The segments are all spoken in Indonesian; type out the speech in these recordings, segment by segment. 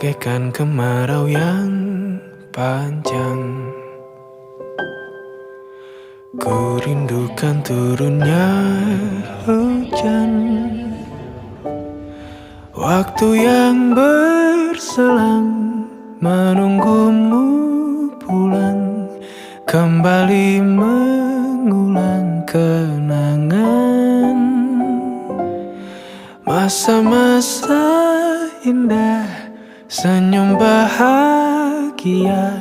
Bagaikan kemarau yang panjang, ku rindukan turunnya hujan. Waktu yang berselang menunggumu pulang, kembali mengulang kenangan masa-masa indah, senyum bahagia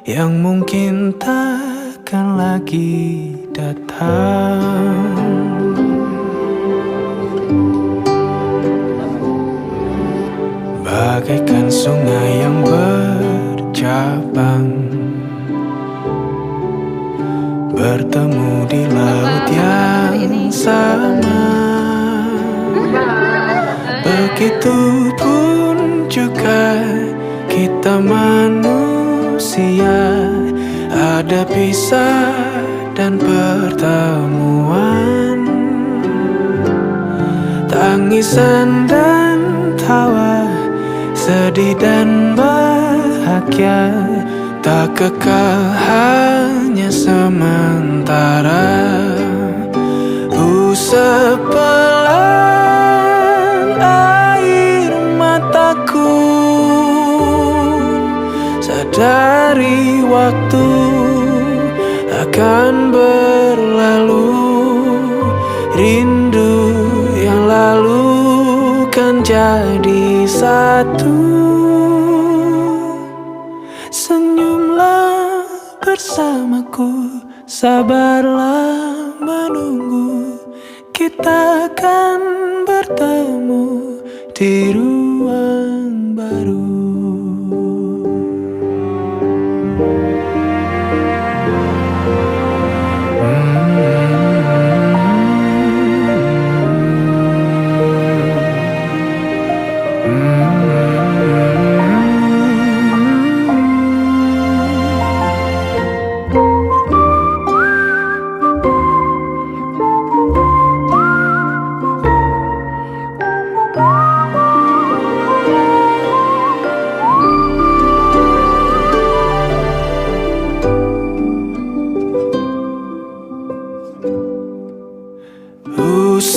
yang mungkin takkan lagi datang. Bagaikan sungai yang bercabang, bertemu di laut yang sama. Begitupun juga kita manusia, ada pisah dan pertemuan, tangisan dan tawa, sedih dan bahagia, tak kekal, hanya sementara. Sepelan air mataku, sadari waktu akan berlalu. Rindu yang lalu kan jadi satu. Senyumlah bersamaku, sabarlah menunggu, kita akan bertemu di ruang baru.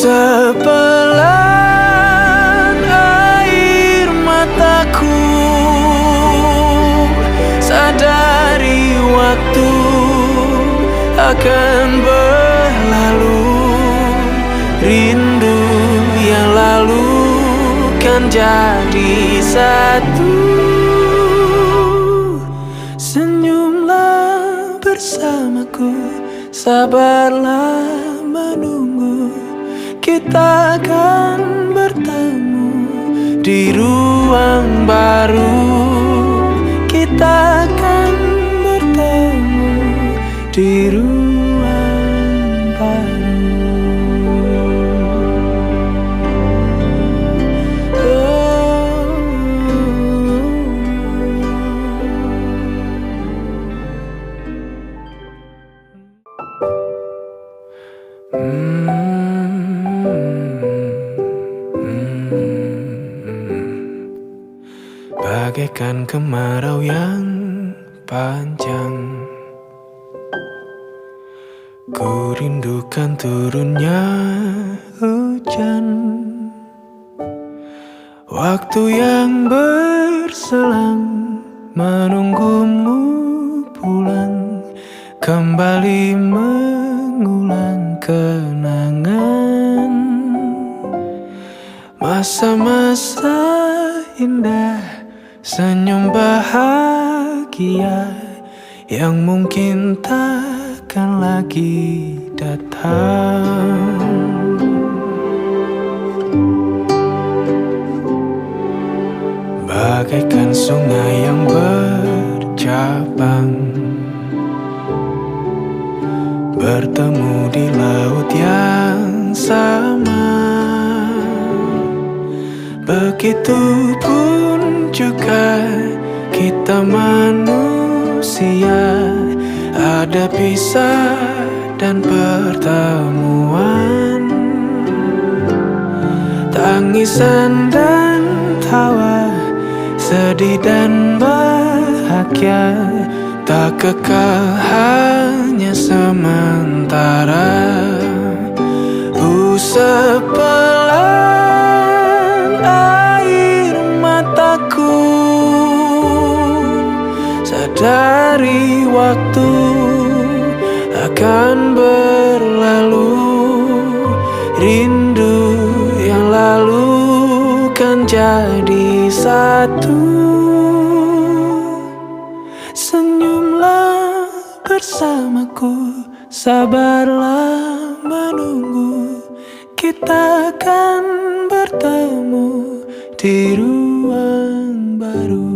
Sepelan air mataku, sadari waktu akan berlalu. Rindu yang lalu kan jadi satu. Senyumlah bersamaku, sabarlah menunggu, kita akan bertemu di ruang baru. Kita akan bertemu di ruang baru. Bagaikan kemarau yang panjang, ku rindukan turunnya hujan. Waktu yang berselang menunggumu pulang, kembali mengulang kenangan masa-masa indah, senyum bahagia yang mungkin takkan lagi datang. Bagaikan sungai yang bercabang, bertemu di laut yang sama. Begitupun juga kita manusia, ada pisah dan pertemuan, tangisan dan tawa, sedih dan bahagia tak kekal, hanya sementara. Usap pelan air mataku, sadari waktu akan berlalu. Rindu yang lalu kan jadi satu. Senyumlah bersamaku, sabarlah menunggu. Kita akan bertemu di ruang baru.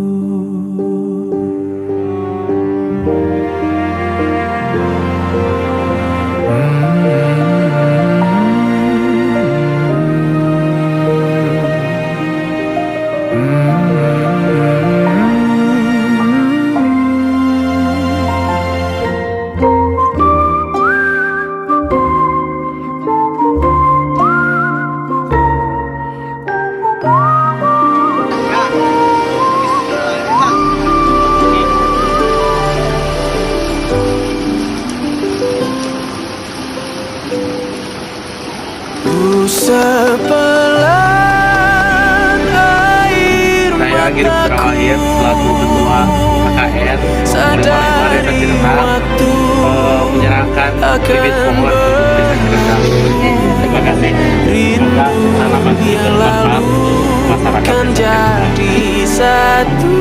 Sepelan air saya Giring Putra Wahid selaku ketua KKN sadari waktu menyerahkan bibit pohon untuk desa Cirenang. Terima kasih. Semoga tanaman itu bermanfaat masyarakat kan jadi satu.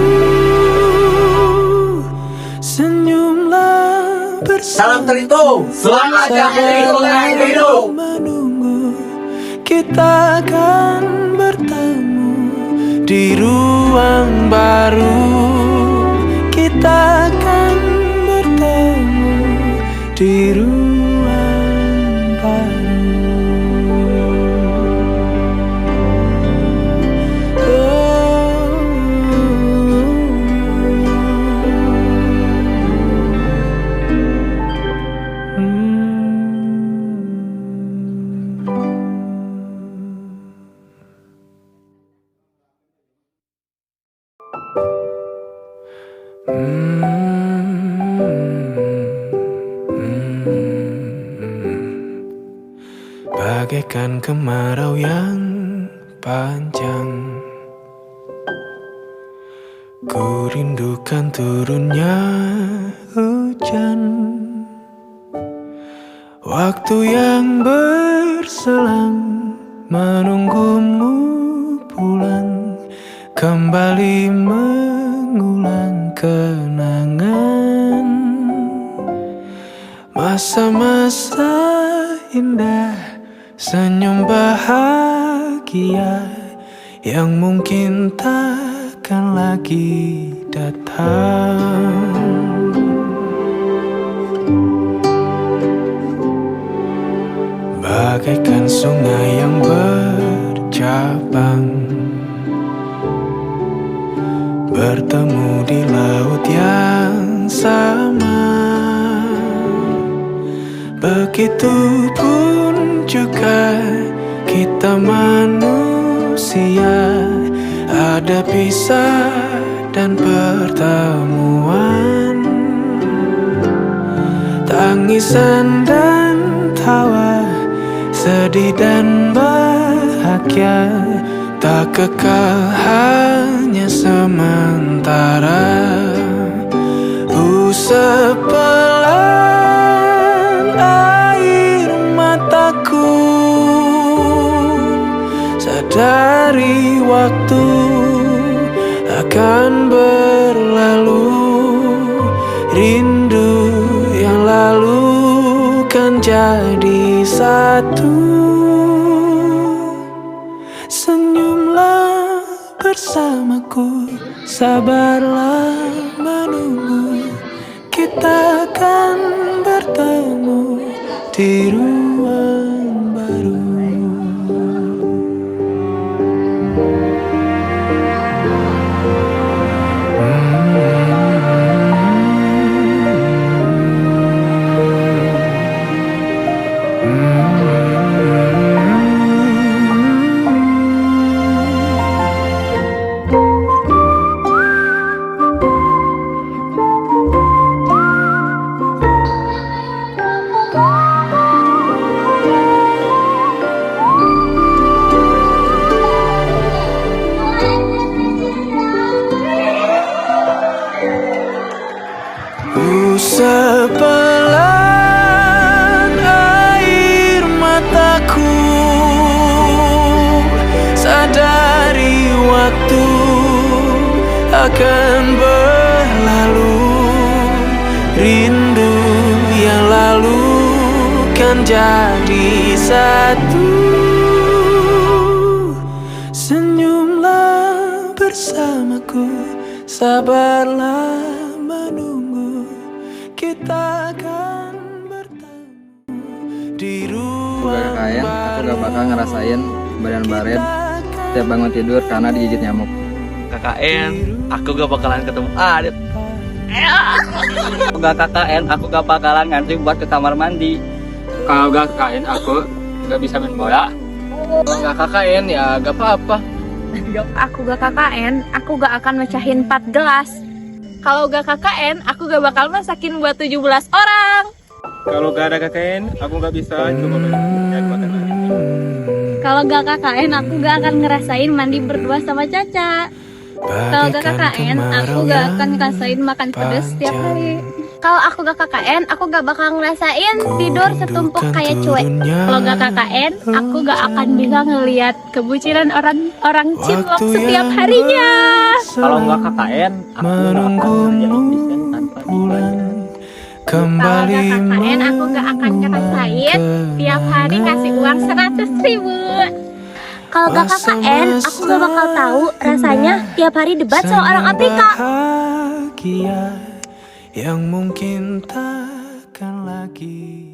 Senyumlah bersama. Salam Terito, selamat datang hidup. Kita akan bertemu di ruang baru. Kita akan bertemu di ruang baru. Bagaikan kemarau yang panjang, ku rindukan turunnya hujan. Waktu yang berselang menunggumu pulang, kembali mengulang kenangan masa-masa indah, senyum bahagia yang mungkin takkan lagi datang. Bagaikan sungai yang bercabang, bertemu di laut yang sama. Begitupun juga kita manusia, ada pisah dan pertemuan, tangisan dan tawa, sedih dan bahagia tak kekal, hanya sementara. Usap pelan air mataku, sadari waktu akan berlalu. Rindu yang lalu kan jadi satu. Senyumlah bersamaku, sabarlah menunggu. Kita akan bertemu di ruang baru. akan berlalu. Rindu yang lalu kan jadi satu. Senyumlah bersamaku, sabarlah menunggu. Kita akan bertemu di ruang KKN, aku gak bakal ngerasain badan baret setiap bangun tidur karena digigit nyamuk. KKN, aku gak bakalan ketemu Adit. Kalau gak KKN, aku gak bakalan ngantri buat ke kamar mandi. Kalau gak KKN, aku gak bisa main bola. Kalau gak KKN, ya gak apa-apa. Aku gak KKN, aku gak akan mecahin 4 gelas. Kalau gak KKN, aku gak bakal masakin buat 17 orang. Kalau gak ada KKN, aku gak bisa coba main makanan. Kalau gak KKN, aku gak akan ngerasain mandi berdua sama Caca. Kalau gak KKN, aku gak akan ngerasain makan pedas setiap hari. Kalau aku gak KKN, aku gak bakal ngerasain tidur setumpuk kayak cuek. Kalau gak KKN, aku gak akan bisa ngelihat kebucinan orang cinlok setiap harinya. Kalau nggak KKN, aku nggak akan kerja desain tanpa dibayar. Kalau gak KKN, aku gak akan ngerasain tiap hari kasih uang 100.000. Kalau gak KKN, aku gak bakal tahu rasanya tiap hari debat sama orang Afrika. Bahagia yang mungkin takkan lagi